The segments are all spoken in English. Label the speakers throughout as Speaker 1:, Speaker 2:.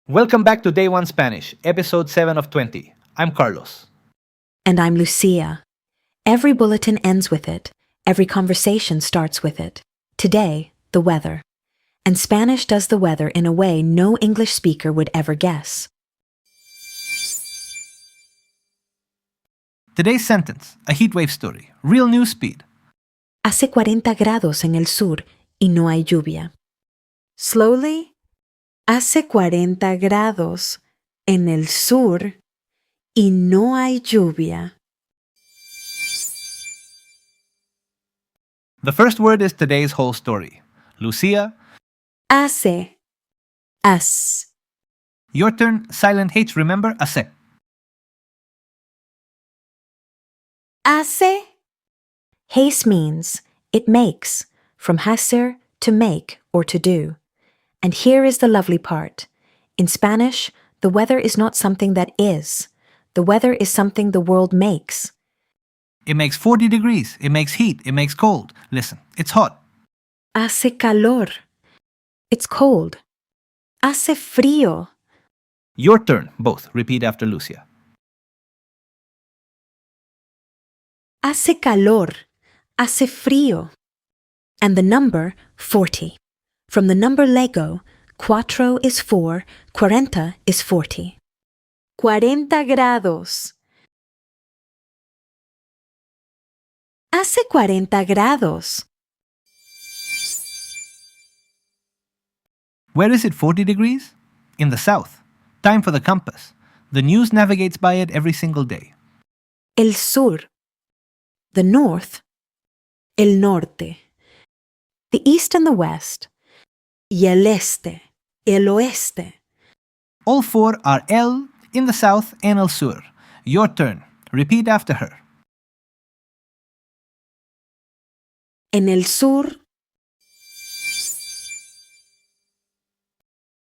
Speaker 1: Welcome back to Day 1 Spanish, episode 7 of 20. I'm Carlos.
Speaker 2: And I'm Lucia. Every bulletin ends with it. Every conversation starts with it. Today, the weather. And Spanish does the weather in a way no English speaker would ever guess.
Speaker 1: Today's sentence, a heatwave story, real news speed.
Speaker 2: Hace 40 grados en el sur y no hay lluvia. Slowly. Hace 40 grados en el sur y no hay lluvia.
Speaker 1: The first word is today's whole story. Lucia.
Speaker 2: Hace. As.
Speaker 1: Your turn, silent H, remember? Hace.
Speaker 2: Hace. Hace means it makes, from hacer, to make or to do. And here is the lovely part. In Spanish, the weather is not something that is. The weather is something the world makes.
Speaker 1: It makes 40 degrees. It makes heat. It makes cold. Listen, it's hot.
Speaker 2: Hace calor. It's cold. Hace frío.
Speaker 1: Your turn, both. Repeat after Lucia.
Speaker 2: Hace calor. Hace frío. And the number 40. From the number Lego, cuatro is 4, cuarenta is 40. 40 grados. Hace 40 grados.
Speaker 1: Where is it 40 degrees? In the south. Time for the compass. The news navigates by it every single day.
Speaker 2: El sur. The north. El norte. The east and the west. Y el este. El oeste.
Speaker 1: All four are el in the south and el sur. Your turn. Repeat after her.
Speaker 2: En el sur.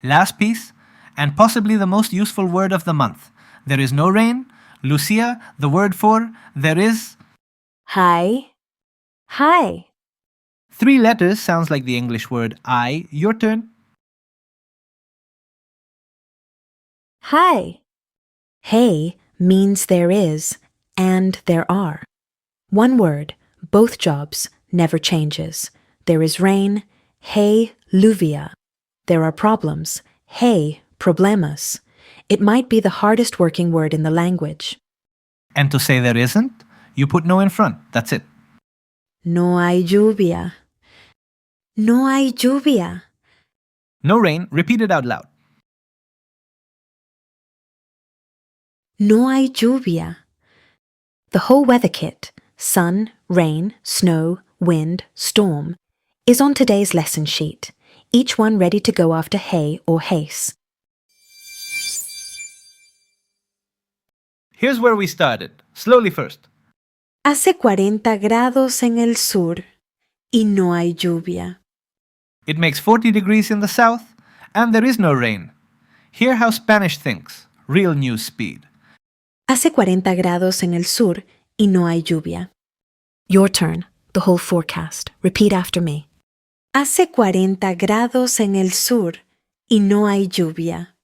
Speaker 1: Last piece, and possibly the most useful word of the month. There is no rain. Lucia, the word for there is...
Speaker 2: Hi. Hi.
Speaker 1: 3 letters sounds like the English word I. Your turn.
Speaker 2: Hi. Hey means there is and there are. One word, both jobs, never changes. There is rain, hey, lluvia. There are problems, hey, problemas. It might be the hardest working word in the language.
Speaker 1: And to say there isn't, you put no in front. That's it.
Speaker 2: No hay lluvia. No hay lluvia.
Speaker 1: No rain. Repeat it out loud.
Speaker 2: No hay lluvia. The whole weather kit, sun, rain, snow, wind, storm, is on today's lesson sheet, each one ready to go after hey or hace.
Speaker 1: Here's where we started. Slowly first.
Speaker 2: Hace 40 grados en el sur y no hay lluvia.
Speaker 1: It makes 40 degrees in the south, and there is no rain. Hear how Spanish thinks. Real news speed.
Speaker 2: Hace 40 grados en el sur y no hay lluvia. Your turn, the whole forecast. Repeat after me. Hace 40 grados en el sur y no hay lluvia.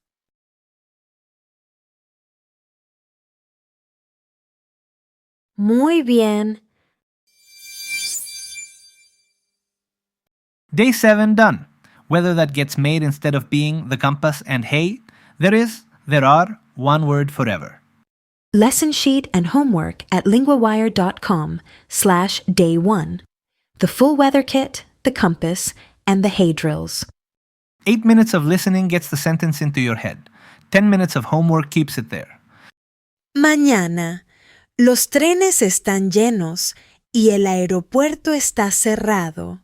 Speaker 2: Muy bien.
Speaker 1: Day 7 done. Weather that gets made instead of being the compass and hey, there is, there are, one word forever.
Speaker 2: Lesson sheet and homework at LinguaWire.com/day1. The full weather kit, the compass, and the hey drills.
Speaker 1: 8 minutes of listening gets the sentence into your head. 10 minutes of homework keeps it there.
Speaker 2: Mañana, los trenes están llenos y el aeropuerto está cerrado.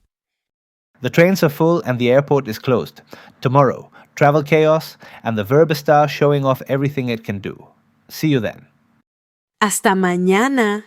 Speaker 1: The trains are full and the airport is closed. Tomorrow, travel chaos and the verb estar showing off everything it can do. See you then.
Speaker 2: Hasta mañana.